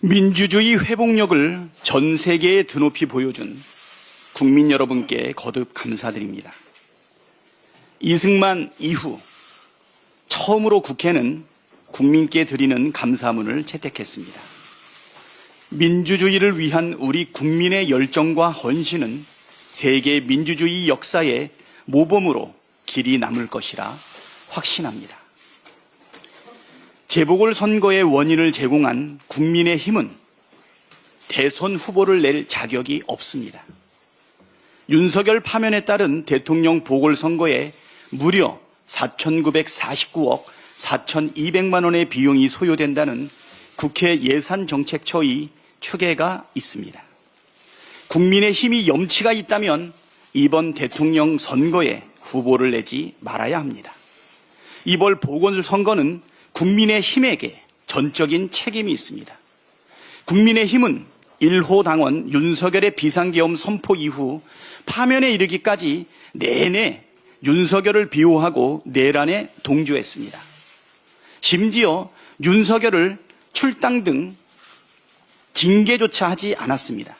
민주주의 회복력을 전 세계에 드높이 보여준 국민 여러분께 거듭 감사드립니다. 이승만 이후 처음으로 국회는 국민께 드리는 감사문을 채택했습니다. 민주주의를 위한 우리 국민의 열정과 헌신은 세계 민주주의 역사의 모범으로 길이 남을 것이라 확신합니다. 재보궐선거의 원인을 제공한 국민의힘은 대선 후보를 낼 자격이 없습니다. 윤석열 파면에 따른 대통령 보궐선거에 무려 4,949억 4,200만 원의 비용이 소요된다는 국회 예산정책처의 추계가 있습니다. 국민의힘이 염치가 있다면 이번 대통령 선거에 후보를 내지 말아야 합니다. 이번 보궐선거는 국민의힘에게 전적인 책임이 있습니다. 국민의힘은 1호 당원 윤석열의 비상계엄 선포 이후 파면에 이르기까지 내내 윤석열을 비호하고 내란에 동조했습니다. 심지어 윤석열을 출당 등 징계조차 하지 않았습니다.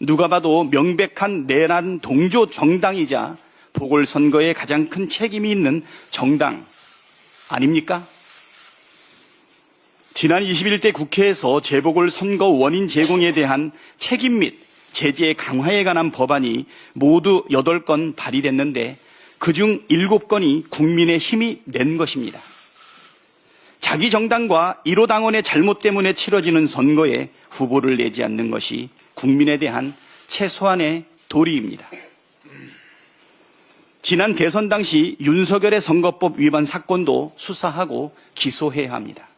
누가 봐도 명백한 내란 동조 정당이자 보궐선거에 가장 큰 책임이 있는 정당 아닙니까? 지난 21대 국회에서 재보궐선거 원인 제공에 대한 책임 및 제재 강화에 관한 법안이 모두 8건 발의됐는데 그중 7건이 국민의힘이 낸 것입니다. 자기 정당과 1호 당원의 잘못 때문에 치러지는 선거에 후보를 내지 않는 것이 국민에 대한 최소한의 도리입니다. 지난 대선 당시 윤석열의 선거법 위반 사건도 수사하고 기소해야 합니다.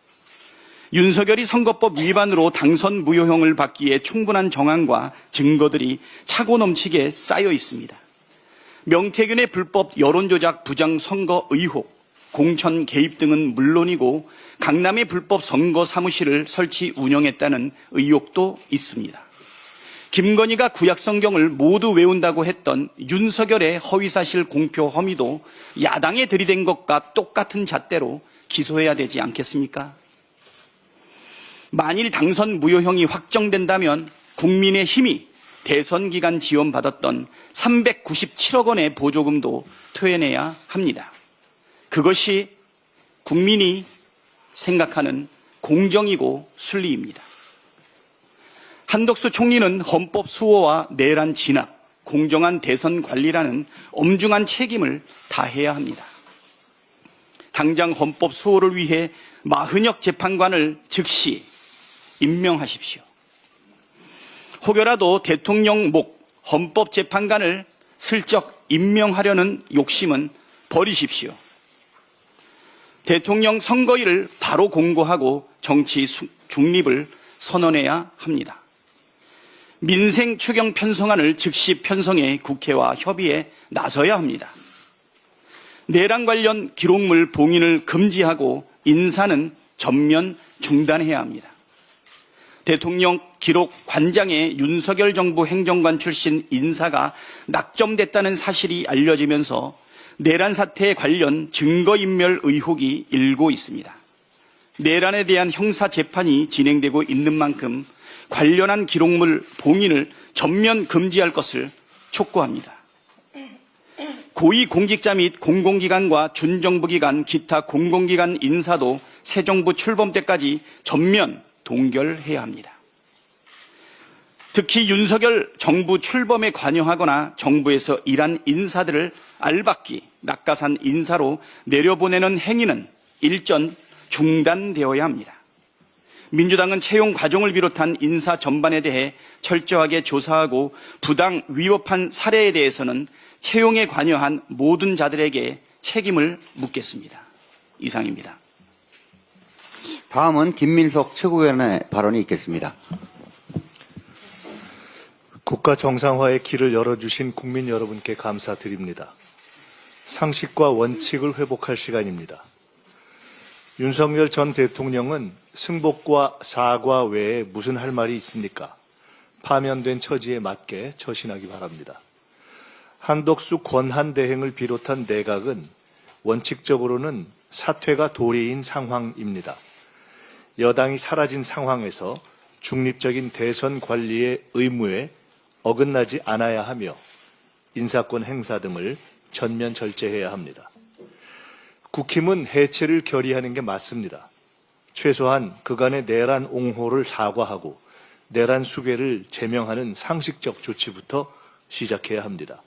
윤석열이 선거법 위반으로 당선 무효형을 받기에 충분한 정황과 증거들이 차고 넘치게 쌓여 있습니다. 명태균의 불법 여론조작 부정선거 의혹, 공천 개입 등은 물론이고 강남의 불법 선거 사무실을 설치 운영했다는 의혹도 있습니다. 김건희가 구약성경을 모두 외운다고 했던 윤석열의 허위사실 공표 혐의도 야당에 들이댄 것과 똑같은 잣대로 기소해야 되지 않겠습니까? 만일 당선 무효형이 확정된다면 국민의힘이 대선 기간 지원받았던 397억 원의 보조금도 토해내야 합니다. 그것이 국민이 생각하는 공정이고 순리입니다. 한덕수 총리는 헌법 수호와 내란 진압, 공정한 대선 관리라는 엄중한 책임을 다해야 합니다. 당장 헌법 수호를 위해 마흔역 재판관을 즉시 임명하십시오. 혹여라도 대통령 목 헌법재판관을 슬쩍 임명하려는 욕심은 버리십시오. 대통령 선거일을 바로 공고하고 정치 중립을 선언해야 합니다. 민생 추경 편성안을 즉시 편성해 국회와 협의에 나서야 합니다. 내란 관련 기록물 봉인을 금지하고 인사는 전면 중단해야 합니다. 대통령 기록 관장의 윤석열 정부 행정관 출신 인사가 낙점됐다는 사실이 알려지면서 내란 사태에 관련 증거인멸 의혹이 일고 있습니다. 내란에 대한 형사 재판이 진행되고 있는 만큼 관련한 기록물 봉인을 전면 금지할 것을 촉구합니다. 고위공직자 및 공공기관과 준정부기관, 기타 공공기관 인사도 새 정부 출범 때까지 전면 동결해야 합니다. 특히 윤석열 정부 출범에 관여하거나 정부에서 일한 인사들을 알박기, 낙가산 인사로 내려보내는 행위는 일전 중단되어야 합니다. 민주당은 채용 과정을 비롯한 인사 전반에 대해 철저하게 조사하고 부당 위법한 사례에 대해서는 채용에 관여한 모든 자들에게 책임을 묻겠습니다. 이상입니다. 다음은 김민석 최고위원의 발언이 있겠습니다. 국가 정상화의 길을 열어주신 국민 여러분께 감사드립니다. 상식과 원칙을 회복할 시간입니다. 윤석열 전 대통령은 승복과 사과 외에 무슨 할 말이 있습니까? 파면된 처지에 맞게 처신하기 바랍니다. 한덕수 권한대행을 비롯한 내각은 원칙적으로는 사퇴가 도리인 상황입니다. 여당이 사라진 상황에서 중립적인 대선 관리의 의무에 어긋나지 않아야 하며 인사권 행사 등을 전면 절제해야 합니다. 국힘은 해체를 결의하는 게 맞습니다. 최소한 그간의 내란 옹호를 사과하고 내란 수괴를 제명하는 상식적 조치부터 시작해야 합니다.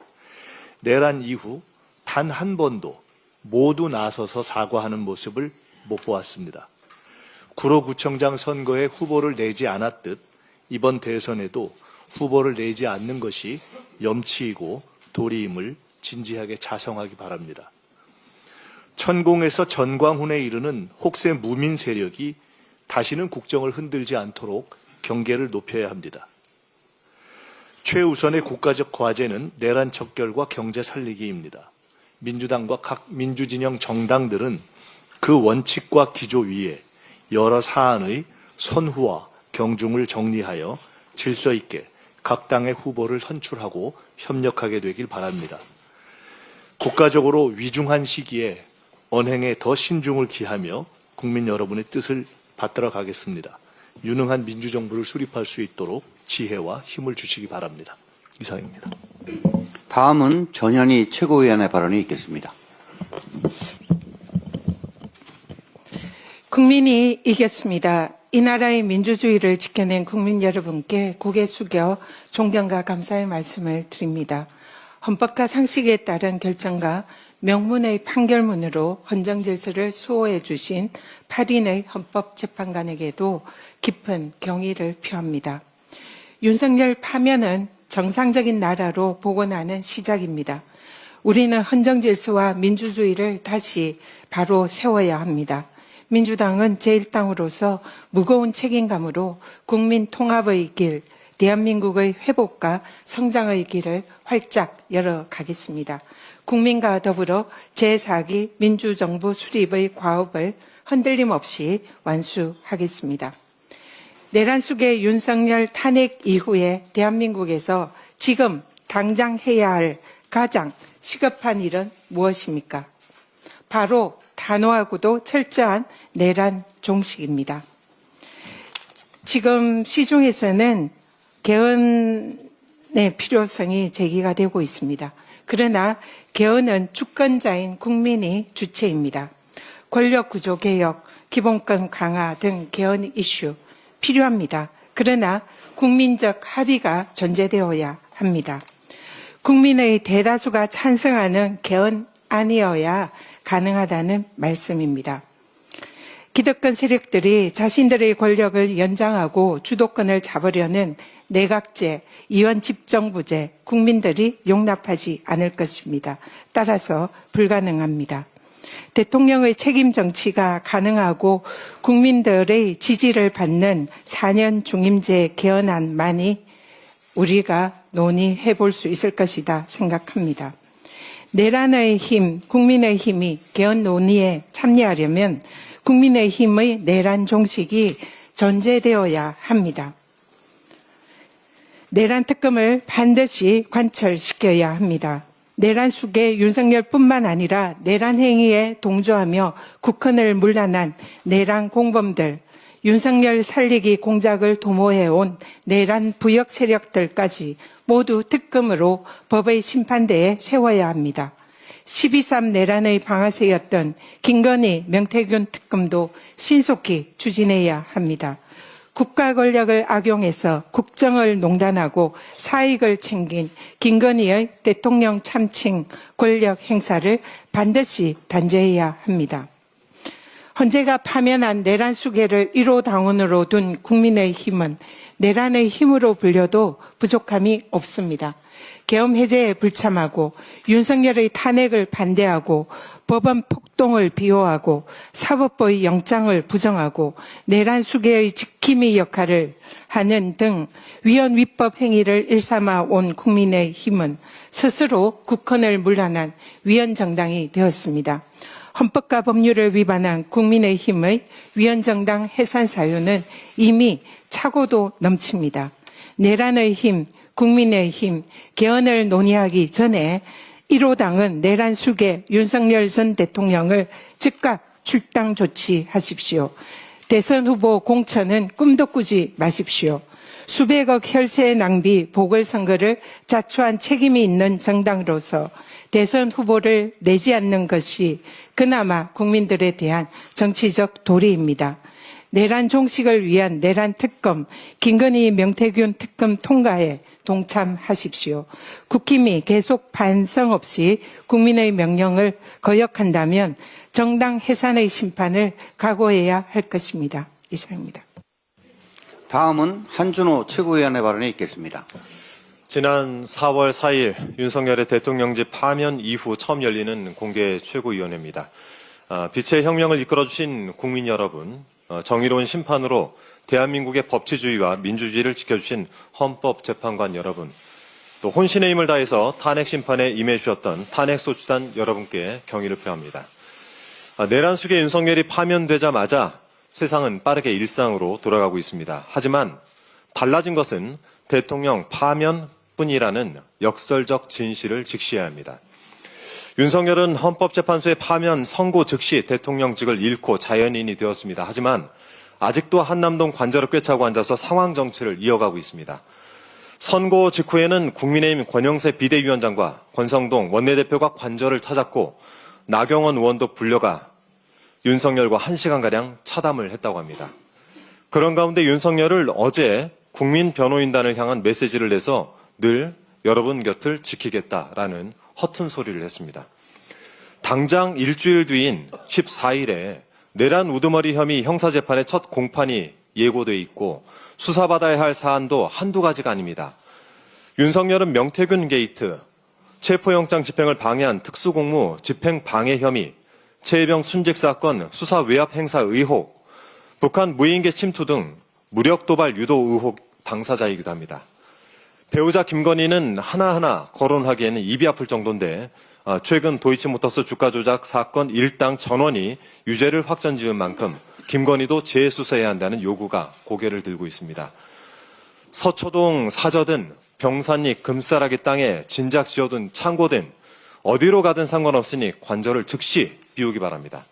내란 이후 단 한 번도 모두 나서서 사과하는 모습을 못 보았습니다. 구로구청장 선거에 후보를 내지 않았듯 이번 대선에도 후보를 내지 않는 것이 염치이고 도리임을 진지하게 자성하기 바랍니다. 천공에서 전광훈에 이르는 혹세 무민 세력이 다시는 국정을 흔들지 않도록 경계를 높여야 합니다. 최우선의 국가적 과제는 내란 척결과 경제 살리기입니다. 민주당과 각 민주진영 정당들은 그 원칙과 기조 위에 여러 사안의 선후와 경중을 정리하여 질서 있게 각 당의 후보를 선출하고 협력하게 되길 바랍니다. 국가적으로 위중한 시기에 언행에 더 신중을 기하며 국민 여러분의 뜻을 받들어 가겠습니다. 유능한 민주정부를 수립할 수 있도록 지혜와 힘을 주시기 바랍니다. 이상입니다. 다음은 전현희 최고위원의 발언이 있겠습니다. 국민이 이겼습니다. 이 나라의 민주주의를 지켜낸 국민 여러분께 고개 숙여 존경과 감사의 말씀을 드립니다. 헌법과 상식에 따른 결정과 명문의 판결문으로 헌정질서를 수호해 주신 8인의 헌법재판관에게도 깊은 경의를 표합니다. 윤석열 파면은 정상적인 나라로 복원하는 시작입니다. 우리는 헌정질서와 민주주의를 다시 바로 세워야 합니다. 민주당은 제1당으로서 무거운 책임감으로 국민 통합의 길, 대한민국의 회복과 성장의 길을 활짝 열어가겠습니다. 국민과 더불어 제4기 민주정부 수립의 과업을 흔들림 없이 완수하겠습니다. 내란 속의 윤석열 탄핵 이후에 대한민국에서 지금 당장 해야 할 가장 시급한 일은 무엇입니까? 바로 단호하고도 철저한 내란 종식입니다. 지금 시중에서는 개헌의 필요성이 제기가 되고 있습니다. 그러나 개헌은 주권자인 국민이 주체입니다. 권력구조 개혁, 기본권 강화 등 개헌 이슈 필요합니다. 그러나 국민적 합의가 전제되어야 합니다. 국민의 대다수가 찬성하는 개헌안이어야 가능하다는 말씀입니다. 기득권 세력들이 자신들의 권력을 연장하고 주도권을 잡으려는 내각제, 이원집정부제 국민들이 용납하지 않을 것입니다. 따라서 불가능합니다. 대통령의 책임 정치가 가능하고 국민들의 지지를 받는 4년 중임제 개헌안만이 우리가 논의해 볼 수 있을 것이다 생각합니다. 내란의 힘, 국민의 힘이 개헌 논의에 참여하려면 국민의힘의 내란 종식이 전제되어야 합니다. 내란 특검을 반드시 관철시켜야 합니다. 내란 속에 윤석열뿐만 아니라 내란 행위에 동조하며 국헌을 문란한 내란 공범들, 윤석열 살리기 공작을 도모해온 내란 부역 세력들까지 모두 특검으로 법의 심판대에 세워야 합니다. 12.3 내란의 방아쇠였던 김건희, 명태균 특검도 신속히 추진해야 합니다. 국가 권력을 악용해서 국정을 농단하고 사익을 챙긴 김건희의 대통령 참칭 권력 행사를 반드시 단죄해야 합니다. 헌재가 파면한 내란 수괴를 1호 당원으로 둔 국민의힘은 내란의 힘으로 불려도 부족함이 없습니다. 계엄 해제에 불참하고 윤석열의 탄핵을 반대하고 법원 폭동을 비호하고 사법부의 영장을 부정하고 내란 수괴의 지킴이 역할을 하는 등 위헌 위법 행위를 일삼아 온 국민의힘은 스스로 국헌을 문란한 위헌 정당이 되었습니다. 헌법과 법률을 위반한 국민의힘의 위헌정당 해산 사유는 이미 차고도 넘칩니다. 내란의 힘, 국민의 힘, 개헌을 논의하기 전에 1호당은 내란 수괴 윤석열 전 대통령을 즉각 출당 조치하십시오. 대선 후보 공천은 꿈도 꾸지 마십시오. 수백억 혈세의 낭비 보궐선거를 자초한 책임이 있는 정당으로서 대선 후보를 내지 않는 것이 그나마 국민들에 대한 정치적 도리입니다. 내란 종식을 위한 내란 특검, 김건희 명태균 특검 통과에 동참하십시오. 국힘이 계속 반성 없이 국민의 명령을 거역한다면 정당 해산의 심판을 각오해야 할 것입니다. 이상입니다. 다음은 한준호 최고위원의 발언이 있겠습니다. 지난 4월 4일 윤석열의 대통령직 파면 이후 처음 열리는 공개 최고위원회입니다. 빛의 혁명을 이끌어주신 국민 여러분, 정의로운 심판으로 대한민국의 법치주의와 민주주의를 지켜주신 헌법재판관 여러분, 또 혼신의 힘을 다해서 탄핵 심판에 임해주셨던 탄핵소추단 여러분께 경의를 표합니다. 내란 속의 윤석열이 파면되자마자 세상은 빠르게 일상으로 돌아가고 있습니다. 하지만 달라진 것은 대통령 파면뿐이라는 역설적 진실을 직시해야 합니다. 윤석열은 헌법재판소의 파면 선고 즉시 대통령직을 잃고 자연인이 되었습니다. 하지만 아직도 한남동 관저를 꿰차고 앉아서 상황 정치를 이어가고 있습니다. 선고 직후에는 국민의힘 권영세 비대위원장과 권성동 원내대표가 관저를 찾았고 나경원 의원도 불려가 윤석열과 1시간가량 차담을 했다고 합니다. 그런 가운데 윤석열을 어제 국민변호인단을 향한 메시지를 내서 늘 여러분 곁을 지키겠다라는 허튼 소리를 했습니다. 당장 일주일 뒤인 14일에 내란 우두머리 혐의 형사재판의 첫 공판이 예고돼 있고 수사받아야 할 사안도 한두 가지가 아닙니다. 윤석열은 명태균 게이트, 체포영장 집행을 방해한 특수공무 집행방해 혐의, 최혜병 순직 사건 수사 외압 행사 의혹, 북한 무인계 침투 등 무력 도발 유도 의혹 당사자이기도 합니다. 배우자 김건희는 하나하나 거론하기에는 입이 아플 정도인데 최근 도이치모터스 주가 조작 사건 일당 전원이 유죄를 확정 지은 만큼 김건희도 재수사해야 한다는 요구가 고개를 들고 있습니다. 서초동 사저든 병산리 금싸라기 땅에 진작 지어둔 창고든 어디로 가든 상관없으니 관저를 즉시 비우기 바랍니다.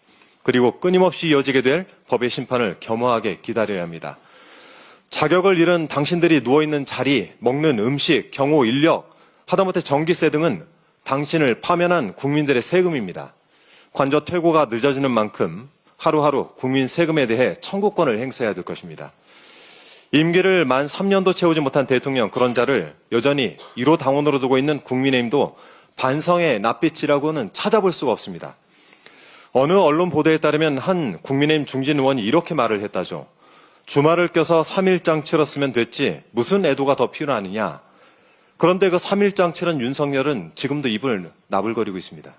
그리고 끊임없이 이어지게 될 법의 심판을 겸허하게 기다려야 합니다. 자격을 잃은 당신들이 누워있는 자리, 먹는 음식, 경호, 인력, 하다못해 전기세 등은 당신을 파면한 국민들의 세금입니다. 관저 퇴고가 늦어지는 만큼 하루하루 국민 세금에 대해 청구권을 행사해야 될 것입니다. 임기를 만 3년도 채우지 못한 대통령 그런 자를 여전히 1호 당원으로 두고 있는 국민의힘도 반성의 낯빛이라고는 찾아볼 수가 없습니다. 어느 언론 보도에 따르면 한 국민의힘 중진 의원이 이렇게 말을 했다죠. 주말을 껴서 3일장 치렀으면 됐지 무슨 애도가 더 필요하느냐. 그런데 그 3일장 치른 윤석열은 지금도 입을 나불거리고 있습니다.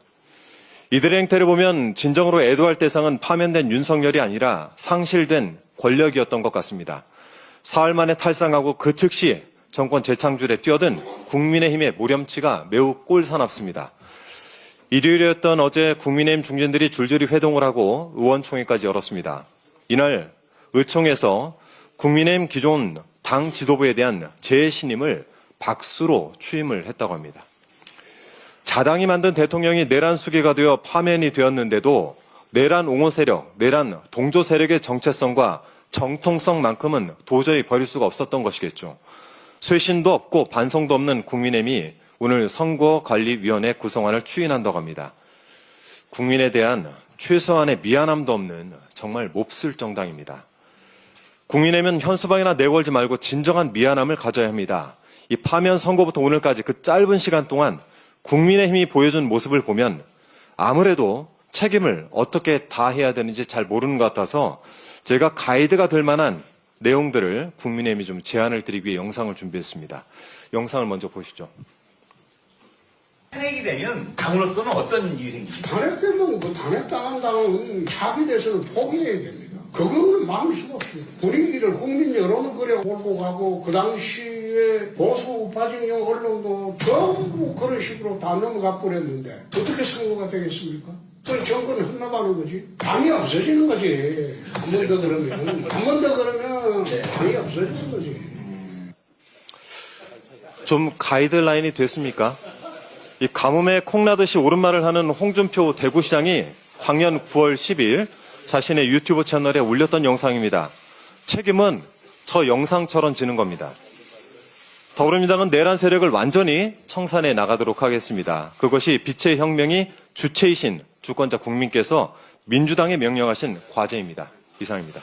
이들의 행태를 보면 진정으로 애도할 대상은 파면된 윤석열이 아니라 상실된 권력이었던 것 같습니다. 사흘 만에 탈상하고 그 즉시 정권 재창출에 뛰어든 국민의힘의 모렴치가 매우 꼴사납습니다. 일요일이었던 어제 국민의힘 중진들이 줄줄이 회동을 하고 의원총회까지 열었습니다. 이날 의총에서 국민의힘 기존 당 지도부에 대한 재신임을 박수로 취임을 했다고 합니다. 자당이 만든 대통령이 내란 수기가 되어 파면이 되었는데도 내란 옹호 세력, 내란 동조 세력의 정체성과 정통성만큼은 도저히 버릴 수가 없었던 것이겠죠. 쇄신도 없고 반성도 없는 국민의힘이 오늘 선거관리위원회 구성안을 추인한다고 합니다. 국민에 대한 최소한의 미안함도 없는 정말 몹쓸 정당입니다. 국민의힘은 현수막이나 내걸지 말고 진정한 미안함을 가져야 합니다. 이 파면 선거부터 오늘까지 그 짧은 시간 동안 국민의힘이 보여준 모습을 보면 아무래도 책임을 어떻게 다해야 되는지 잘 모르는 것 같아서 제가 가이드가 될 만한 내용들을 국민의힘이 좀 제안을 드리기 위해 영상을 준비했습니다. 영상을 먼저 보시죠. 탄핵이 되면 당으로서는 어떤 일이 생깁니까? 탄핵되면 그 탄핵당한 당은 자기 대선을 포기해야 됩니다. 그거는 막을 수가 없습니다. 분위기를 국민 여론을 그래 몰고 가고 그 당시에 보수 우파진영 언론도 전부 그런 식으로 다 넘어가 버렸는데 어떻게 선거가 되겠습니까? 그 정권을 혼납하는 거지. 당이 없어지는 거지. 한 번 더 그러면. 한 번 더 그러면 당이 없어지는 거지. 좀 가이드라인이 됐습니까? 이 가뭄에 콩나듯이 옳은 말을 하는 홍준표 대구시장이 작년 9월 10일 자신의 유튜브 채널에 올렸던 영상입니다. 책임은 저 영상처럼 지는 겁니다. 더불어민주당은 내란 세력을 완전히 청산해 나가도록 하겠습니다. 그것이 빛의 혁명이 주체이신 주권자 국민께서 민주당에 명령하신 과제입니다. 이상입니다.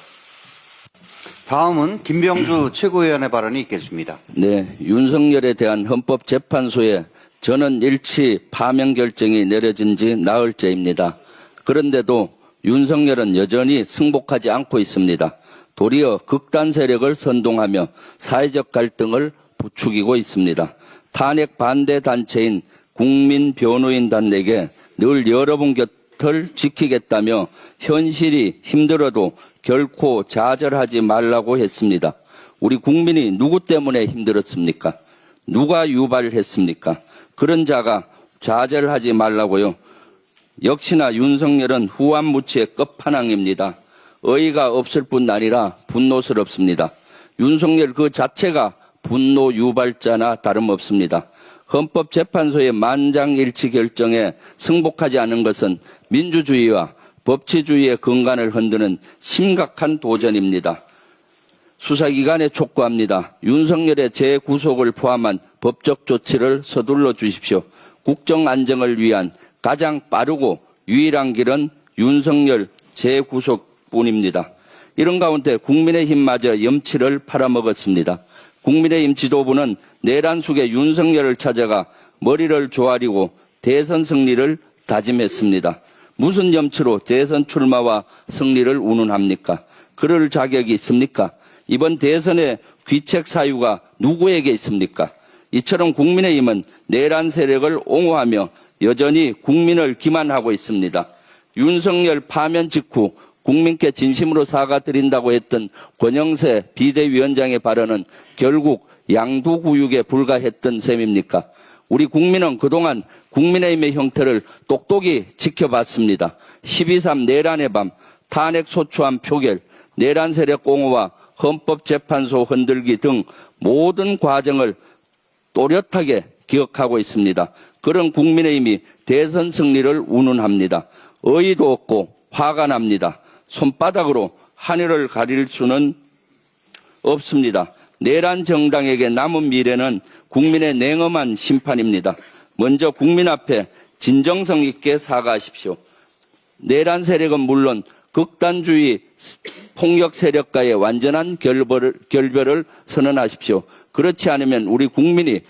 다음은 김병주 최고위원의 발언이 있겠습니다. 네, 윤석열에 대한 헌법재판소의 전원일치 파면 결정이 내려진 지 나흘째입니다. 그런데도 윤석열은 여전히 승복하지 않고 있습니다. 도리어 극단 세력을 선동하며 사회적 갈등을 부추기고 있습니다. 탄핵 반대 단체인 국민변호인단에게 늘 여러분 곁을 지키겠다며 현실이 힘들어도 결코 좌절하지 말라고 했습니다. 우리 국민이 누구 때문에 힘들었습니까? 누가 유발했습니까? 그런 자가 좌절하지 말라고요. 역시나 윤석열은 후한무치의 끝판왕입니다. 어이가 없을 뿐 아니라 분노스럽습니다. 윤석열 그 자체가 분노 유발자나 다름없습니다. 헌법재판소의 만장일치 결정에 승복하지 않은 것은 민주주의와 법치주의의 근간을 흔드는 심각한 도전입니다. 수사기관에 촉구합니다. 윤석열의 재구속을 포함한 법적 조치를 서둘러 주십시오. 국정 안정을 위한 가장 빠르고 유일한 길은 윤석열 재구속뿐입니다. 이런 가운데 국민의힘마저 염치를 팔아먹었습니다. 국민의힘 지도부는 내란 속의 윤석열을 찾아가 머리를 조아리고 대선 승리를 다짐했습니다. 무슨 염치로 대선 출마와 승리를 운운합니까? 그럴 자격이 있습니까? 이번 대선의 귀책 사유가 누구에게 있습니까? 이처럼 국민의힘은 내란 세력을 옹호하며 여전히 국민을 기만하고 있습니다. 윤석열 파면 직후 국민께 진심으로 사과드린다고 했던 권영세 비대위원장의 발언은 결국 양두구육에 불과했던 셈입니까? 우리 국민은 그동안 국민의힘의 형태를 똑똑히 지켜봤습니다. 12.3 내란의 밤, 탄핵 소추안 표결, 내란 세력 옹호와 헌법재판소 흔들기 등 모든 과정을 또렷하게 기억하고 있습니다. 그런 국민의힘이 대선 승리를 운운합니다. 어이도 없고 화가 납니다. 손바닥으로 하늘을 가릴 수는 없습니다. 내란 정당에게 남은 미래는 국민의 냉엄한 심판입니다. 먼저 국민 앞에 진정성 있게 사과하십시오. 내란 세력은 물론 극단주의 폭력 세력과의 완전한 결별을 선언하십시오. 그렇지 않으면 우리 국민이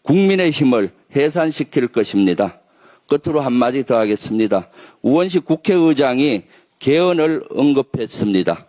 국민의 힘을 해산시킬 것입니다. 끝으로 한마디 더 하겠습니다. 우원식 국회의장이 개헌을 언급했습니다.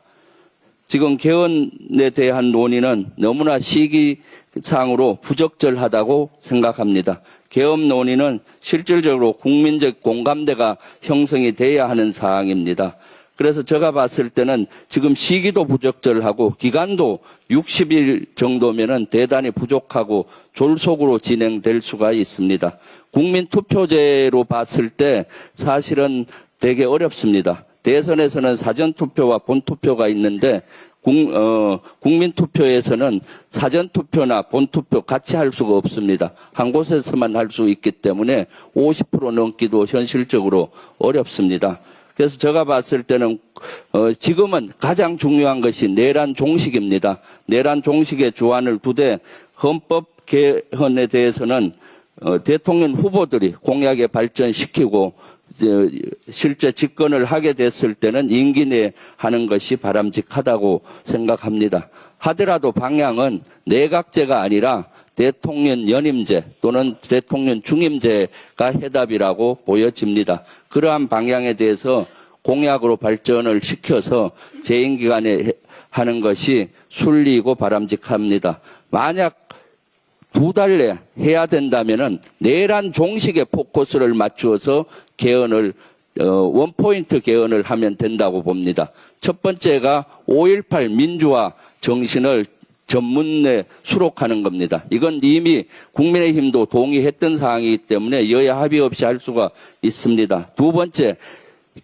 지금 개헌에 대한 논의는 너무나 시기상으로 부적절하다고 생각합니다. 개헌 논의는 실질적으로 국민적 공감대가 형성이 돼야 하는 사항입니다. 그래서 제가 봤을 때는 지금 시기도 부적절하고 기간도 60일 정도면은 대단히 부족하고 졸속으로 진행될 수가 있습니다. 국민투표제로 봤을 때 사실은 되게 어렵습니다. 대선에서는 사전투표와 본투표가 있는데 국민투표에서는 사전투표나 본투표 같이 할 수가 없습니다. 한 곳에서만 할 수 있기 때문에 50% 넘기도 현실적으로 어렵습니다. 그래서 제가 봤을 때는 지금은 가장 중요한 것이 내란 종식입니다. 내란 종식의 주안을 두되 헌법 개헌에 대해서는 대통령 후보들이 공약에 발전시키고 실제 집권을 하게 됐을 때는 임기 내에 하는 것이 바람직하다고 생각합니다. 하더라도 방향은 내각제가 아니라 대통령 연임제 또는 대통령 중임제가 해답이라고 보여집니다. 그러한 방향에 대해서 공약으로 발전을 시켜서 재임 기간에 하는 것이 순리이고 바람직합니다. 만약 2달 내 해야 된다면은 내란 종식에 포커스를 맞추어서 개헌을 원포인트 개헌을 하면 된다고 봅니다. 첫 번째가 5.18 민주화 정신을 전문에 수록하는 겁니다. 이건 이미 국민의힘도 동의했던 사항이기 때문에 여야 합의 없이 할 수가 있습니다. 두 번째,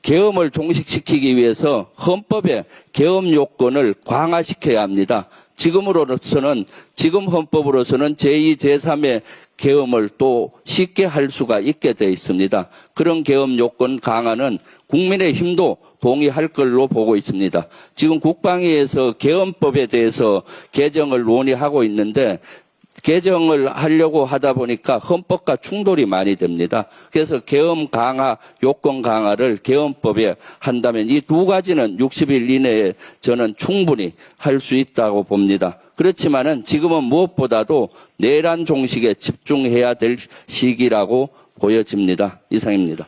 계엄을 종식시키기 위해서 헌법의 계엄 요건을 강화시켜야 합니다. 지금 헌법으로서는 제2, 제3의 계엄을 또 쉽게 할 수가 있게 돼 있습니다. 그런 계엄 요건 강화는 국민의힘도 동의할 걸로 보고 있습니다. 지금 국방위에서 계엄법에 대해서 개정을 논의하고 있는데 개정을 하려고 하다 보니까 헌법과 충돌이 많이 됩니다. 그래서 계엄 강화, 요건 강화를 계엄법에 한다면 이 두 가지는 60일 이내에 저는 충분히 할 수 있다고 봅니다. 그렇지만은 지금은 무엇보다도 내란 종식에 집중해야 될 시기라고 보여집니다. 이상입니다.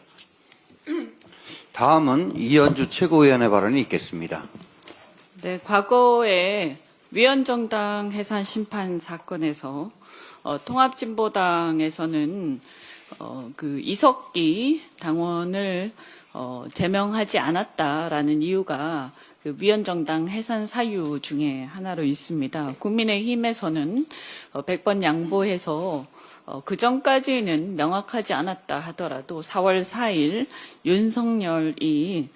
다음은 이현주 최고위원의 발언이 있겠습니다. 네, 과거에 위헌정당 해산 심판 사건에서 통합진보당에서는 그 이석기 당원을 제명하지 않았다라는 이유가 그 위헌정당 해산 사유 중에 하나로 있습니다. 국민의힘에서는 100번 양보해서 그 전까지는 명확하지 않았다 하더라도 4월 4일 윤석열이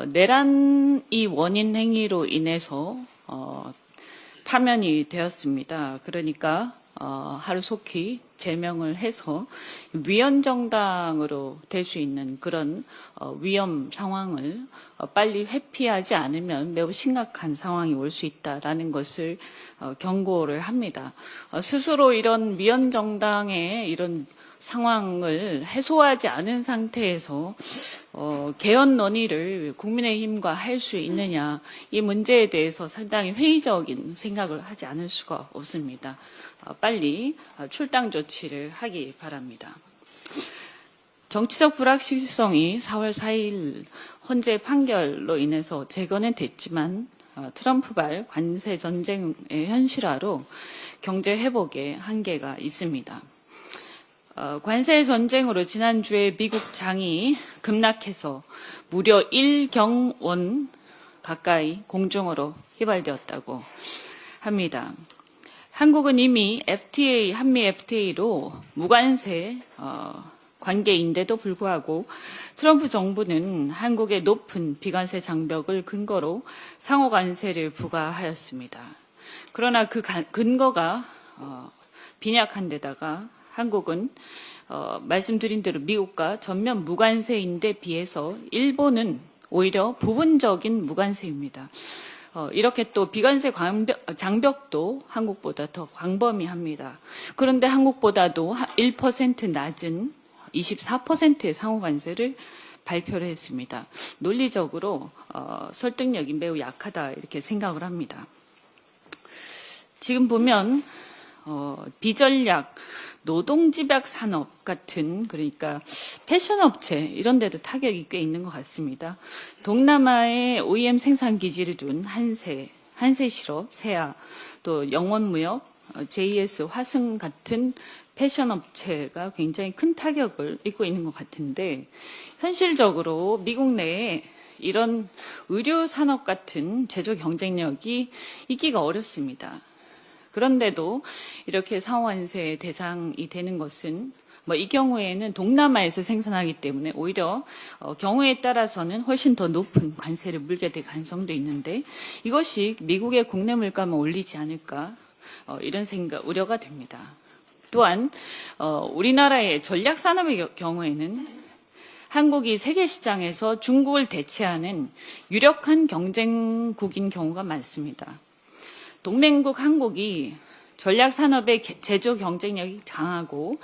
내란이 원인 행위로 인해서 파면이 되었습니다. 그러니까 하루속히 제명을 해서 위헌정당으로 될 수 있는 그런 위험 상황을 빨리 회피하지 않으면 매우 심각한 상황이 올 수 있다라는 것을 경고를 합니다. 스스로 이런 위헌정당의 이런 상황을 해소하지 않은 상태에서 개헌 논의를 국민의힘과 할 수 있느냐, 이 문제에 대해서 상당히 회의적인 생각을 하지 않을 수가 없습니다. 빨리 출당 조치를 하기 바랍니다. 정치적 불확실성이 4월 4일 헌재 판결로 인해서 제거는 됐지만 트럼프발 관세 전쟁의 현실화로 경제 회복에 한계가 있습니다. 관세 전쟁으로 지난주에 미국 장이 급락해서 무려 1경원 가까이 공중으로 휘발되었다고 합니다. 한국은 이미 FTA, 한미 FTA로 무관세 관계인데도 불구하고 트럼프 정부는 한국의 높은 비관세 장벽을 근거로 상호 관세를 부과하였습니다. 그러나 그 근거가 빈약한 데다가 한국은 말씀드린 대로 미국과 전면 무관세인데 비해서 일본은 오히려 부분적인 무관세입니다. 이렇게 또 비관세 장벽도 한국보다 더 광범위합니다. 그런데 한국보다도 1% 낮은 24%의 상호관세를 발표를 했습니다. 논리적으로 설득력이 매우 약하다 이렇게 생각을 합니다. 지금 보면 비전략, 노동집약 산업 같은, 그러니까 패션업체 이런 데도 타격이 꽤 있는 것 같습니다. 동남아에 OEM 생산 기지를 둔 한세실업, 세아, 또 영원무역, JS 화승 같은 패션업체가 굉장히 큰 타격을 입고 있는 것 같은데, 현실적으로 미국 내에 이런 의료산업 같은 제조 경쟁력이 있기가 어렵습니다. 그런데도 이렇게 상호관세 대상이 되는 것은 이 경우에는 동남아에서 생산하기 때문에 오히려 경우에 따라서는 훨씬 더 높은 관세를 물게 될 가능성도 있는데, 이것이 미국의 국내 물가만 올리지 않을까 이런 우려가 됩니다. 또한 우리나라의 전략산업의 경우에는 한국이 세계 시장에서 중국을 대체하는 유력한 경쟁국인 경우가 많습니다. 동맹국 한국이 전략산업의 제조 경쟁력이 강하고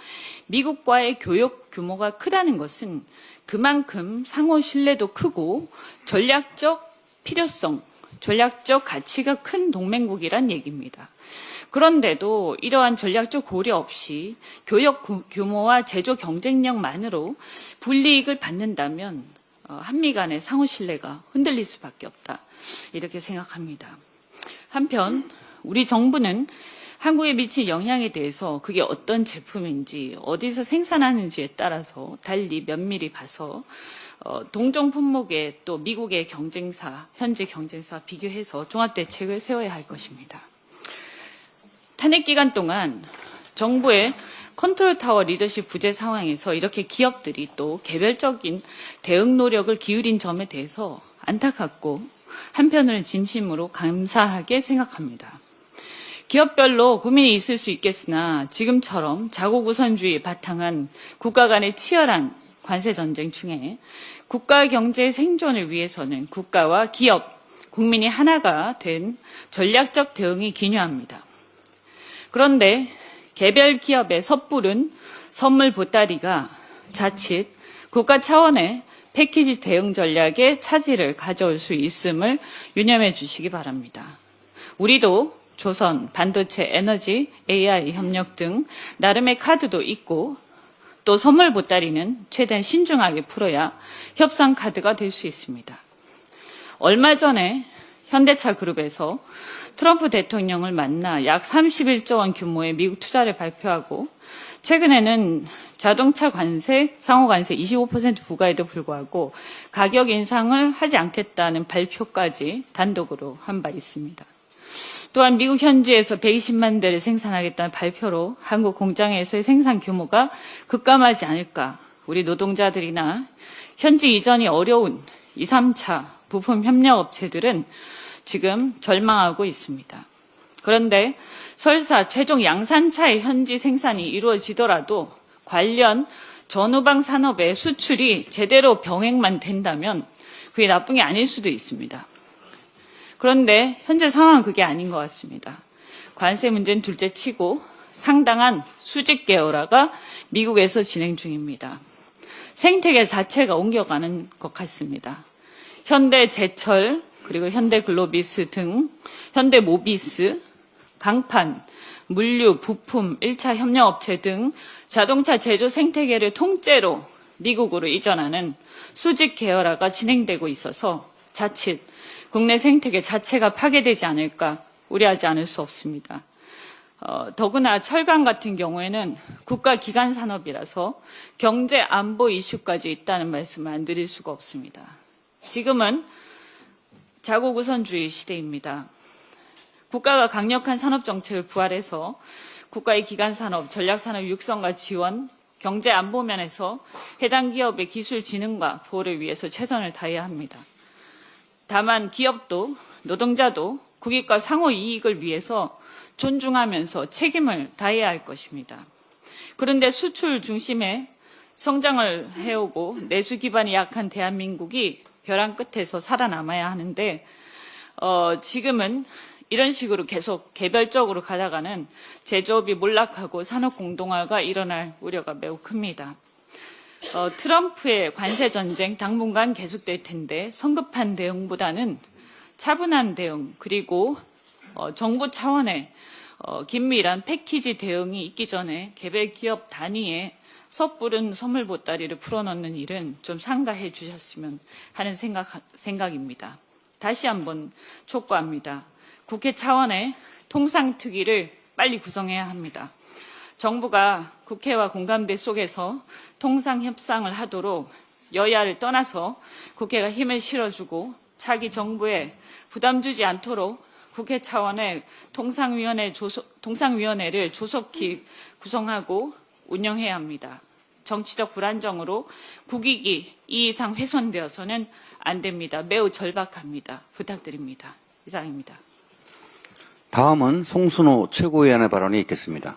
미국과의 교역 규모가 크다는 것은 그만큼 상호 신뢰도 크고 전략적 필요성, 전략적 가치가 큰 동맹국이란 얘기입니다. 그런데도 이러한 전략적 고려 없이 교역 규모와 제조 경쟁력만으로 불이익을 받는다면 한미 간의 상호 신뢰가 흔들릴 수밖에 없다, 이렇게 생각합니다. 한편 우리 정부는 한국에 미친 영향에 대해서 그게 어떤 제품인지 어디서 생산하는지에 따라서 달리 면밀히 봐서 동종 품목의 또 미국의 경쟁사, 현재 경쟁사 비교해서 종합대책을 세워야 할 것입니다. 탄핵 기간 동안 정부의 컨트롤타워 리더십 부재 상황에서 이렇게 기업들이 또 개별적인 대응 노력을 기울인 점에 대해서 안타깝고 한편으로는 진심으로 감사하게 생각합니다. 기업별로 고민이 있을 수 있겠으나 지금처럼 자국우선주의 바탕한 국가 간의 치열한 관세 전쟁 중에 국가 경제 생존을 위해서는 국가와 기업, 국민이 하나가 된 전략적 대응이 기묘합니다. 그런데 개별 기업의 섣부른 선물 보따리가 자칫 국가 차원의 패키지 대응 전략의 차질을 가져올 수 있음을 유념해 주시기 바랍니다. 우리도 조선, 반도체, 에너지, AI 협력 등 나름의 카드도 있고 또 선물 보따리는 최대한 신중하게 풀어야 협상 카드가 될 수 있습니다. 얼마 전에 현대차 그룹에서 트럼프 대통령을 만나 약 31조 원 규모의 미국 투자를 발표하고 최근에는 자동차 관세, 상호 관세 25% 부과에도 불구하고 가격 인상을 하지 않겠다는 발표까지 단독으로 한 바 있습니다. 또한 미국 현지에서 120만 대를 생산하겠다는 발표로 한국 공장에서의 생산 규모가 급감하지 않을까, 우리 노동자들이나 현지 이전이 어려운 2, 3차 부품 협력업체들은 지금 절망하고 있습니다. 그런데 설사 최종 양산차의 현지 생산이 이루어지더라도 관련 전후방 산업의 수출이 제대로 병행만 된다면 그게 나쁜 게 아닐 수도 있습니다. 그런데 현재 상황은 그게 아닌 것 같습니다. 관세 문제는 둘째치고 상당한 수직 계열화가 미국에서 진행 중입니다. 생태계 자체가 옮겨가는 것 같습니다. 현대제철, 그리고 현대글로비스 등 현대모비스, 강판, 물류, 부품, 1차 협력업체 등 자동차 제조 생태계를 통째로 미국으로 이전하는 수직 계열화가 진행되고 있어서 자칫 국내 생태계 자체가 파괴되지 않을까 우려하지 않을 수 없습니다. 더구나 철강 같은 경우에는 국가 기간 산업이라서 경제 안보 이슈까지 있다는 말씀을 안 드릴 수가 없습니다. 지금은 자국 우선주의 시대입니다. 국가가 강력한 산업 정책을 부활해서 국가의 기간 산업, 전략 산업 육성과 지원, 경제 안보 면에서 해당 기업의 기술 진흥과 보호를 위해서 최선을 다해야 합니다. 다만 기업도 노동자도 국익과 상호 이익을 위해서 존중하면서 책임을 다해야 할 것입니다. 그런데 수출 중심의 성장을 해오고 내수 기반이 약한 대한민국이 벼랑 끝에서 살아남아야 하는데 지금은 이런 식으로 계속 개별적으로 가다가는 제조업이 몰락하고 산업 공동화가 일어날 우려가 매우 큽니다. 트럼프의 관세 전쟁 당분간 계속될 텐데 성급한 대응보다는 차분한 대응 그리고 정부 차원의 긴밀한 패키지 대응이 있기 전에 개별 기업 단위의 섣부른 선물 보따리를 풀어넣는 일은 좀 삼가해 주셨으면 하는 생각입니다. 다시 한번 촉구합니다. 국회 차원의 통상특위를 빨리 구성해야 합니다. 정부가 국회와 공감대 속에서 통상협상을 하도록 여야를 떠나서 국회가 힘을 실어주고 차기 정부에 부담 주지 않도록 국회 차원의 통상위원회를 조속히 구성하고 운영해야 합니다. 정치적 불안정으로 국익이 이 이상 훼손되어서는 안 됩니다. 매우 절박합니다. 부탁드립니다. 이상입니다. 다음은 송순호 최고위원의 발언이 있겠습니다.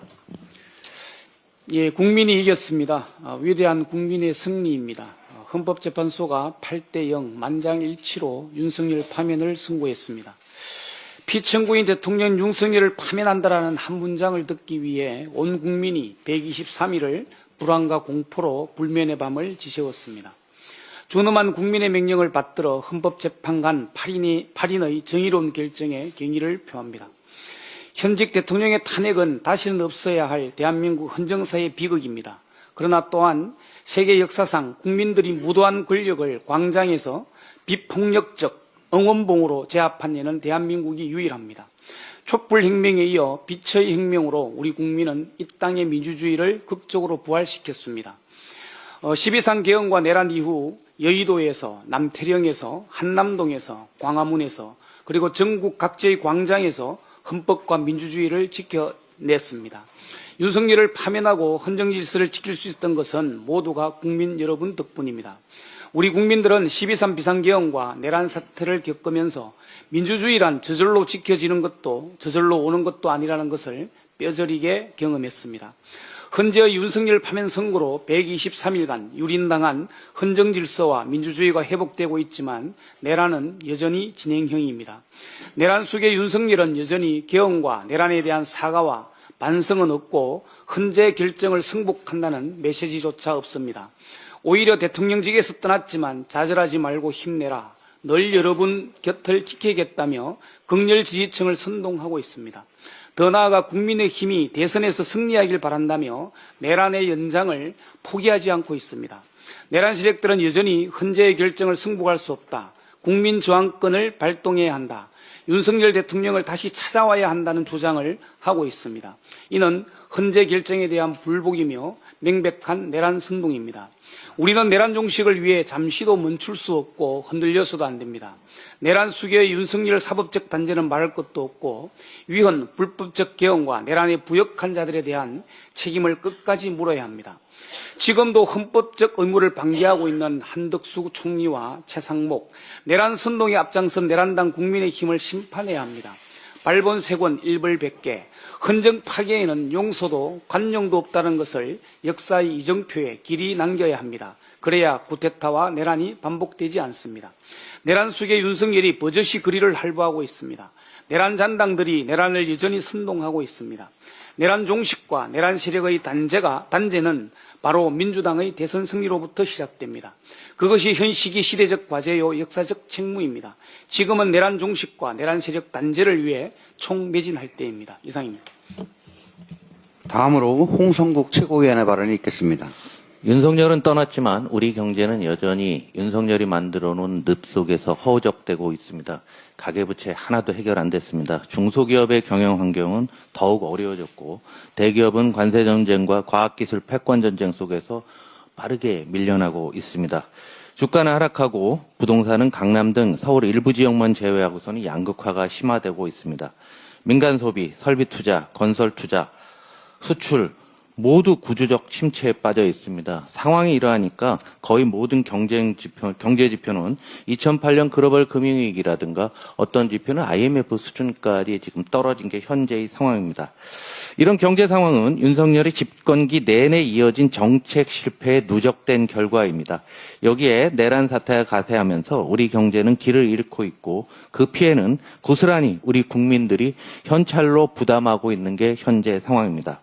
예, 국민이 이겼습니다. 위대한 국민의 승리입니다. 헌법재판소가 8대0 만장일치로 윤석열 파면을 선고했습니다. 피청구인 대통령 윤석열을 파면한다라는 한 문장을 듣기 위해 온 국민이 123일을 불안과 공포로 불면의 밤을 지새웠습니다. 준엄한 국민의 명령을 받들어 헌법재판관 8인의 정의로운 결정에 경의를 표합니다. 현직 대통령의 탄핵은 다시는 없어야 할 대한민국 헌정사의 비극입니다. 그러나 또한 세계 역사상 국민들이 무도한 권력을 광장에서 비폭력적 응원봉으로 제압한 예는 대한민국이 유일합니다. 촛불혁명에 이어 빛의 혁명으로 우리 국민은 이 땅의 민주주의를 극적으로 부활시켰습니다. 12.3 개헌과 내란 이후 여의도에서, 남태령에서, 한남동에서, 광화문에서 그리고 전국 각지의 광장에서 헌법과 민주주의를 지켜냈습니다. 윤석열을 파면하고 헌정질서를 지킬 수 있었던 것은 모두가 국민 여러분 덕분입니다. 우리 국민들은 12.3 비상계엄과 내란 사태를 겪으면서 민주주의란 저절로 지켜지는 것도 저절로 오는 것도 아니라는 것을 뼈저리게 경험했습니다. 헌재의 윤석열 파면 선고로 123일간 유린당한 헌정질서와 민주주의가 회복되고 있지만 내란은 여전히 진행형입니다. 내란 속의 윤석열은 여전히 계엄과 내란에 대한 사과와 반성은 없고 헌재 결정을 승복한다는 메시지조차 없습니다. 오히려 대통령직에서 떠났지만 좌절하지 말고 힘내라. 늘 여러분 곁을 지키겠다며 극렬 지지층을 선동하고 있습니다. 더 나아가 국민의힘이 대선에서 승리하길 바란다며 내란의 연장을 포기하지 않고 있습니다. 내란 세력들은 여전히 헌재의 결정을 승복할 수 없다. 국민 저항권을 발동해야 한다. 윤석열 대통령을 다시 찾아와야 한다는 주장을 하고 있습니다. 이는 헌재 결정에 대한 불복이며 명백한 내란 선동입니다. 우리는 내란 종식을 위해 잠시도 멈출 수 없고 흔들려서도 안 됩니다. 내란 수교의 윤석열 사법적 단죄는 말할 것도 없고 위헌 불법적 계엄과 내란에 부역한 자들에 대한 책임을 끝까지 물어야 합니다. 지금도 헌법적 의무를 방기하고 있는 한덕수 총리와 최상목, 내란 선동에 앞장선 내란당 국민의힘을 심판해야 합니다. 발본색원 일벌백계, 헌정 파괴에는 용서도 관용도 없다는 것을 역사의 이정표에 길이 남겨야 합니다. 그래야 쿠데타와 내란이 반복되지 않습니다. 내란 속에 윤석열이 버젓이 거리를 할부하고 있습니다. 내란 잔당들이 내란을 여전히 선동하고 있습니다. 내란 종식과 내란 세력의 단죄는 바로 민주당의 대선 승리로부터 시작됩니다. 그것이 현 시기 시대적 과제요 역사적 책무입니다. 지금은 내란 종식과 내란 세력 단죄를 위해 총매진할 때입니다. 이상입니다. 다음으로 홍성국 최고위원의 발언이 있겠습니다. 윤석열은 떠났지만 우리 경제는 여전히 윤석열이 만들어 놓은 늪 속에서 허우적대고 있습니다. 가계부채 하나도 해결 안 됐습니다. 중소기업의 경영 환경은 더욱 어려워졌고 대기업은 관세전쟁과 과학기술 패권전쟁 속에서 빠르게 밀려나고 있습니다. 주가는 하락하고 부동산은 강남 등 서울 일부 지역만 제외하고서는 양극화가 심화되고 있습니다. 민간 소비, 설비 투자, 건설 투자, 수출 모두 구조적 침체에 빠져 있습니다. 상황이 이러하니까 거의 모든 경제 지표는 2008년 글로벌 금융위기라든가 어떤 지표는 IMF 수준까지 지금 떨어진 게 현재의 상황입니다. 이런 경제 상황은 윤석열의 집권기 내내 이어진 정책 실패에 누적된 결과입니다. 여기에 내란 사태가 가세하면서 우리 경제는 길을 잃고 있고 그 피해는 고스란히 우리 국민들이 현찰로 부담하고 있는 게 현재 상황입니다.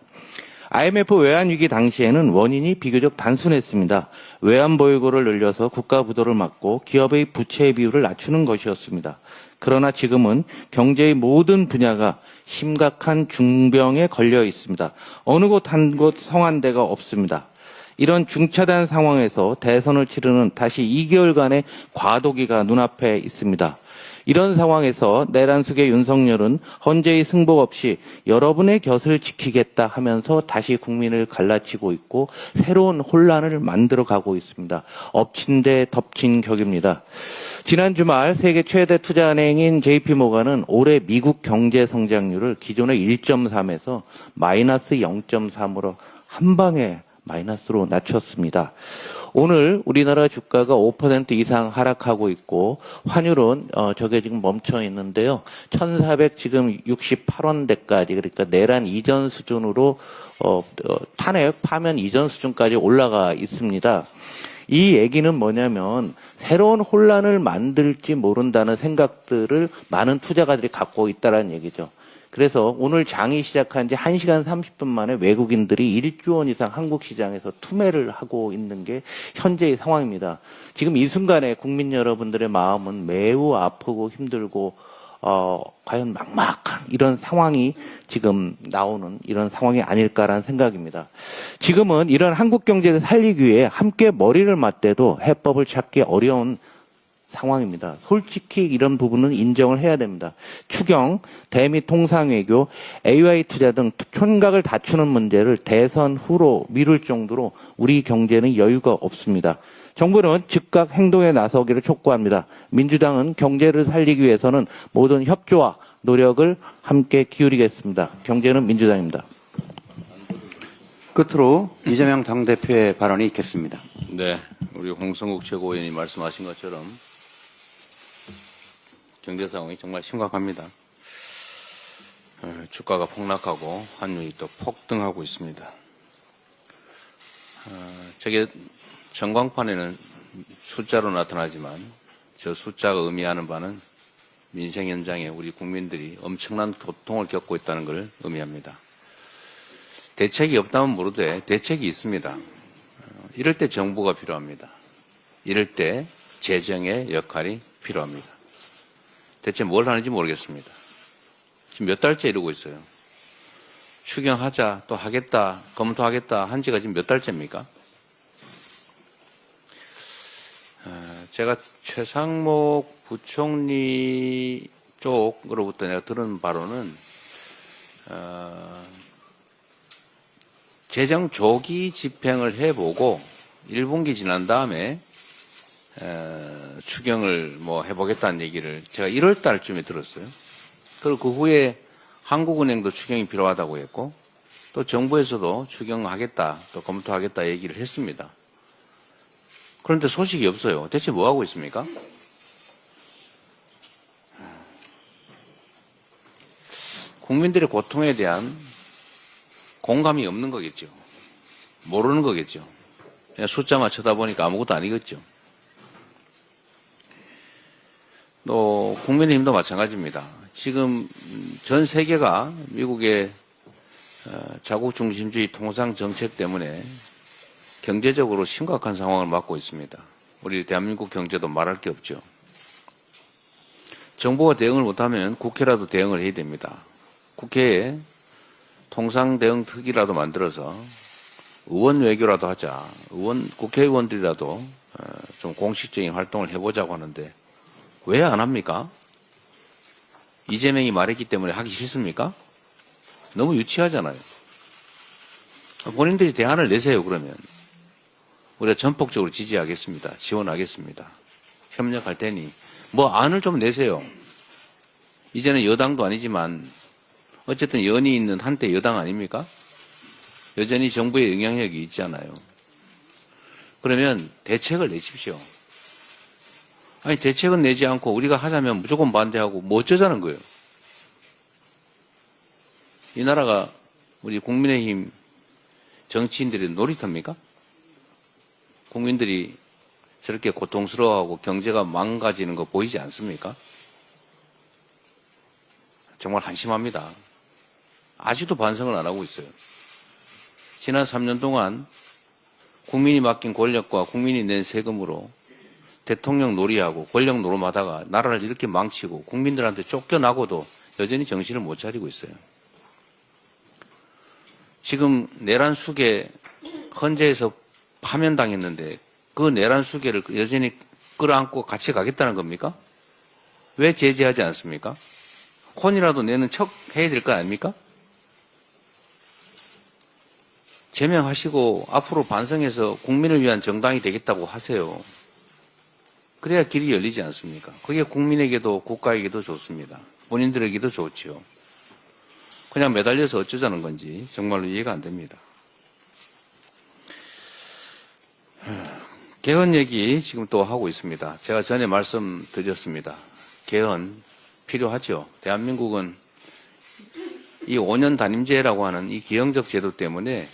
IMF 외환위기 당시에는 원인이 비교적 단순했습니다. 외환보유고를 늘려서 국가 부도를 막고 기업의 부채 비율을 낮추는 것이었습니다. 그러나 지금은 경제의 모든 분야가 심각한 중병에 걸려 있습니다. 어느 곳 한 곳 성한 데가 없습니다. 이런 중차단 상황에서 대선을 치르는 다시 2개월간의 과도기가 눈앞에 있습니다. 이런 상황에서 내란 속의 윤석열은 헌재의 승복 없이 여러분의 곁을 지키겠다 하면서 다시 국민을 갈라치고 있고 새로운 혼란을 만들어가고 있습니다. 엎친 데 덮친 격입니다. 지난 주말 세계 최대 투자은행인 JP모간은 올해 미국 경제 성장률을 기존의 1.3에서 마이너스 0.3으로 한 방에 마이너스로 낮췄습니다. 오늘 우리나라 주가가 5% 이상 하락하고 있고 환율은 저게 지금 멈춰 있는데요. 1,400 지금 68원대까지 그러니까 내란 이전 수준으로 탄핵 파면 이전 수준까지 올라가 있습니다. 이 얘기는 뭐냐면 새로운 혼란을 만들지 모른다는 생각들을 많은 투자가들이 갖고 있다는 얘기죠. 그래서 오늘 장이 시작한 지 1시간 30분 만에 외국인들이 1조 원 이상 한국 시장에서 투매를 하고 있는 게 현재의 상황입니다. 지금 이 순간에 국민 여러분들의 마음은 매우 아프고 힘들고 과연 막막한 이런 상황이 지금 나오는 이런 상황이 아닐까라는 생각입니다. 지금은 이런 한국 경제를 살리기 위해 함께 머리를 맞대도 해법을 찾기 어려운 상황입니다. 솔직히 이런 부분은 인정을 해야 됩니다. 추경, 대미 통상외교, AI 투자 등 촌각을 다투는 문제를 대선 후로 미룰 정도로 우리 경제는 여유가 없습니다. 정부는 즉각 행동에 나서기를 촉구합니다. 민주당은 경제를 살리기 위해서는 모든 협조와 노력을 함께 기울이겠습니다. 경제는 민주당입니다. 끝으로 이재명 당대표의 발언이 있겠습니다. 네, 우리 홍성국 최고위원이 말씀하신 것처럼 경제 상황이 정말 심각합니다. 주가가 폭락하고 환율이 또 폭등하고 있습니다. 저게 전광판에는 숫자로 나타나지만 저 숫자가 의미하는 바는 민생 현장에 우리 국민들이 엄청난 고통을 겪고 있다는 걸 의미합니다. 대책이 없다면 모르되 대책이 있습니다. 이럴 때 정부가 필요합니다. 이럴 때 재정의 역할이 필요합니다. 대체 뭘 하는지 모르겠습니다. 지금 몇 달째 이러고 있어요. 추경하자, 또 하겠다, 검토하겠다 한 지가 지금 몇 달째입니까? 제가 최상목 부총리 쪽으로부터 내가 들은 바로는 재정 조기 집행을 해보고 1분기 지난 다음에 추경을 뭐 해보겠다는 얘기를 제가 1월 달쯤에 들었어요. 그리고 그 후에 한국은행도 추경이 필요하다고 했고 또 정부에서도 추경하겠다 또 검토하겠다 얘기를 했습니다. 그런데 소식이 없어요. 대체 뭐 하고 있습니까? 국민들의 고통에 대한 공감이 없는 거겠죠. 모르는 거겠죠. 그냥 숫자만 쳐다보니까 아무것도 아니겠죠. 또 국민의힘도 마찬가지입니다. 지금 전 세계가 미국의 자국 중심주의 통상 정책 때문에 경제적으로 심각한 상황을 맞고 있습니다. 우리 대한민국 경제도 말할 게 없죠. 정부가 대응을 못하면 국회라도 대응을 해야 됩니다. 국회에 통상 대응 특위라도 만들어서 의원 외교라도 하자. 국회의원들이라도 좀 공식적인 활동을 해보자고 하는데 왜 안 합니까? 이재명이 말했기 때문에 하기 싫습니까? 너무 유치하잖아요. 본인들이 대안을 내세요, 그러면. 우리가 전폭적으로 지지하겠습니다. 지원하겠습니다. 협력할 테니. 뭐 안을 좀 내세요. 이제는 여당도 아니지만 어쨌든 연이 있는 한때 여당 아닙니까? 여전히 정부의 영향력이 있잖아요. 그러면 대책을 내십시오. 아니 대책은 내지 않고 우리가 하자면 무조건 반대하고 뭐 어쩌자는 거예요. 이 나라가 우리 국민의힘 정치인들의 놀이터입니까? 국민들이 저렇게 고통스러워하고 경제가 망가지는 거 보이지 않습니까? 정말 한심합니다. 아직도 반성을 안 하고 있어요. 지난 3년 동안 국민이 맡긴 권력과 국민이 낸 세금으로 대통령 놀이하고 권력 노름하다가 나라를 이렇게 망치고 국민들한테 쫓겨나고도 여전히 정신을 못 차리고 있어요. 지금 내란 수계 헌재에서 파면당했는데 그 내란 수계를 여전히 끌어안고 같이 가겠다는 겁니까? 왜 제재하지 않습니까? 혼이라도 내는 척 해야 될 거 아닙니까? 제명하시고 앞으로 반성해서 국민을 위한 정당이 되겠다고 하세요. 그래야 길이 열리지 않습니까? 그게 국민에게도 국가에게도 좋습니다. 본인들에게도 좋지요. 그냥 매달려서 어쩌자는 건지 정말로 이해가 안 됩니다. 개헌 얘기 지금 또 하고 있습니다. 제가 전에 말씀드렸습니다. 개헌 필요하죠. 대한민국은 이 5년 단임제라고 하는 이 기형적 제도 때문에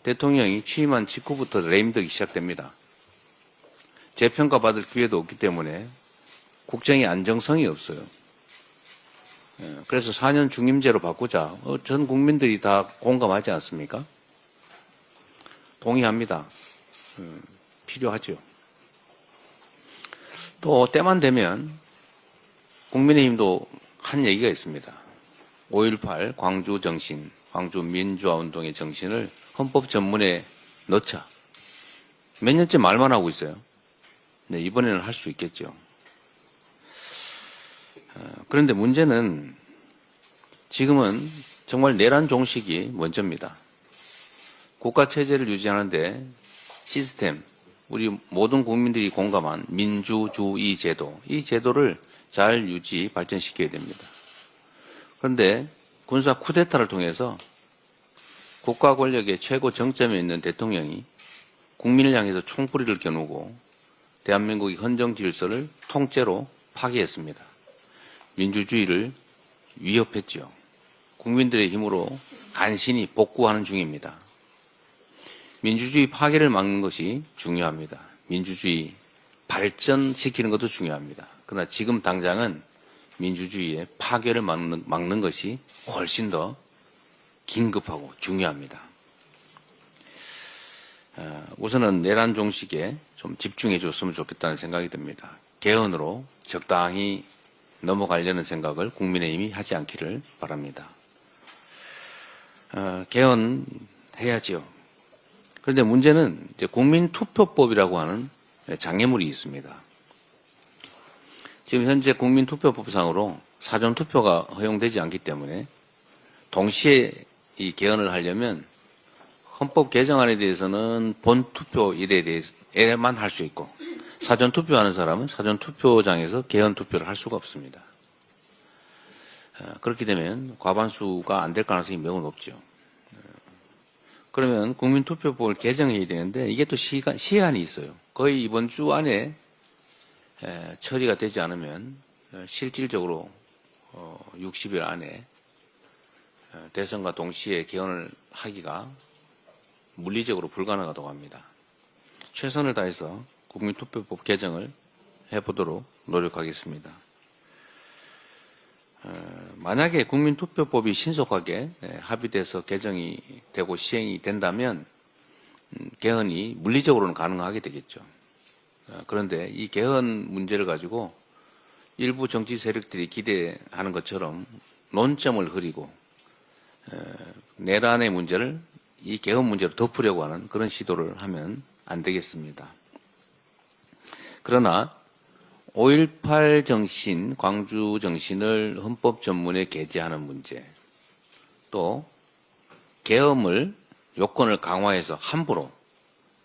대통령이 취임한 직후부터 레임덕이 시작됩니다. 재평가받을 기회도 없기 때문에 국정의 안정성이 없어요. 그래서 4년 중임제로 바꾸자. 전 국민들이 다 공감하지 않습니까? 동의합니다. 필요하죠. 또 때만 되면 국민의힘도 한 얘기가 있습니다. 5.18 광주 정신, 광주 민주화 운동의 정신을 헌법 전문에 넣자. 몇 년째 말만 하고 있어요. 네, 이번에는 할 수 있겠죠. 그런데 문제는 지금은 정말 내란 종식이 먼저입니다. 국가체제를 유지하는데 시스템, 우리 모든 국민들이 공감한 민주주의 제도, 이 제도를 잘 유지, 발전시켜야 됩니다. 그런데 군사 쿠데타를 통해서 국가 권력의 최고 정점에 있는 대통령이 국민을 향해서 총뿌리를 겨누고 대한민국의 헌정 질서를 통째로 파괴했습니다. 민주주의를 위협했죠. 국민들의 힘으로 간신히 복구하는 중입니다. 민주주의 파괴를 막는 것이 중요합니다. 민주주의 발전시키는 것도 중요합니다. 그러나 지금 당장은 민주주의의 파괴를 막는 것이 훨씬 더 긴급하고 중요합니다. 우선은 내란 종식에 좀 집중해 줬으면 좋겠다는 생각이 듭니다. 개헌으로 적당히 넘어가려는 생각을 국민의힘이 하지 않기를 바랍니다. 개헌해야지요. 그런데 문제는 이제 국민투표법이라고 하는 장애물이 있습니다. 지금 현재 국민투표법상으로 사전투표가 허용되지 않기 때문에 동시에 이 개헌을 하려면 헌법 개정안에 대해서는 본투표일에만 할 수 있고 사전투표하는 사람은 사전투표장에서 개헌투표를 할 수가 없습니다. 그렇게 되면 과반수가 안 될 가능성이 매우 높죠. 그러면 국민투표법을 개정해야 되는데 이게 또 시한이 있어요. 거의 이번 주 안에 처리가 되지 않으면 실질적으로 60일 안에 대선과 동시에 개헌을 하기가 물리적으로 불가능하다고 합니다. 최선을 다해서 국민투표법 개정을 해보도록 노력하겠습니다. 만약에 국민투표법이 신속하게 합의돼서 개정이 되고 시행이 된다면 개헌이 물리적으로는 가능하게 되겠죠. 그런데 이 개헌 문제를 가지고 일부 정치 세력들이 기대하는 것처럼 논점을 흐리고 내란의 문제를 이 개헌 문제로 덮으려고 하는 그런 시도를 하면 안 되겠습니다. 그러나 5.18 정신, 광주 정신을 헌법 전문에 게재하는 문제, 또 계엄을 요건을 강화해서 함부로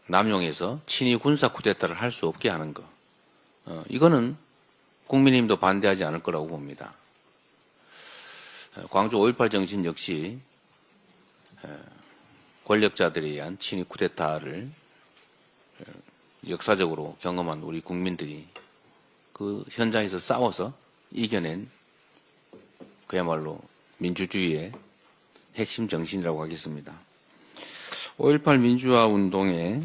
남용해서 친위 군사 쿠데타를 할 수 없게 하는 것, 이거는 국민의힘도 반대하지 않을 거라고 봅니다. 광주 5.18 정신 역시 권력자들에 의한 친위 쿠데타를 역사적으로 경험한 우리 국민들이 그 현장에서 싸워서 이겨낸 그야말로 민주주의의 핵심 정신이라고 하겠습니다. 5.18 민주화 운동에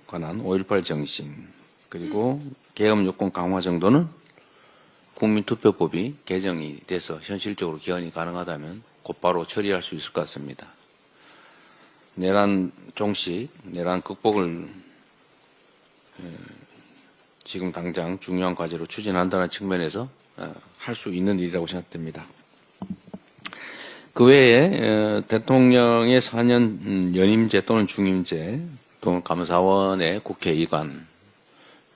관한 5.18 정신 그리고 계엄 요건 강화 정도는 국민투표법이 개정이 돼서 현실적으로 개헌이 가능하다면 곧바로 처리할 수 있을 것 같습니다. 내란 종식, 내란 극복을 지금 당장 중요한 과제로 추진한다는 측면에서 할 수 있는 일이라고 생각됩니다. 그 외에 대통령의 4년 연임제 또는 중임제 또는 감사원의 국회 이관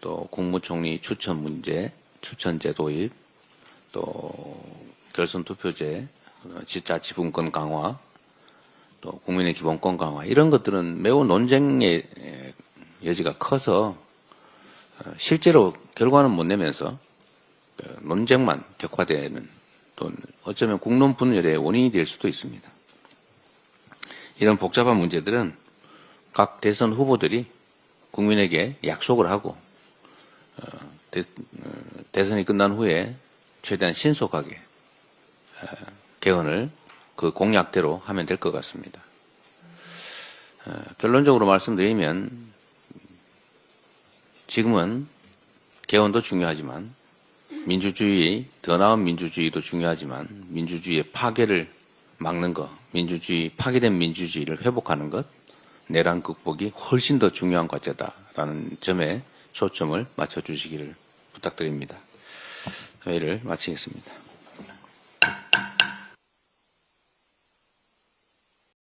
또 국무총리 추천 문제, 추천제 도입 또 결선 투표제, 자치분권 강화 또 국민의 기본권 강화 이런 것들은 매우 논쟁의 여지가 커서 실제로 결과는 못 내면서 논쟁만 격화되는 또 어쩌면 국론 분열의 원인이 될 수도 있습니다. 이런 복잡한 문제들은 각 대선 후보들이 국민에게 약속을 하고 대선이 끝난 후에 최대한 신속하게 개헌을 그 공약대로 하면 될 것 같습니다. 결론적으로 말씀드리면 지금은 개헌도 중요하지만 민주주의, 더 나은 민주주의도 중요하지만 민주주의의 파괴를 막는 것, 파괴된 민주주의를 회복하는 것, 내란 극복이 훨씬 더 중요한 과제다라는 점에 초점을 맞춰주시기를 부탁드립니다. 회의를 마치겠습니다.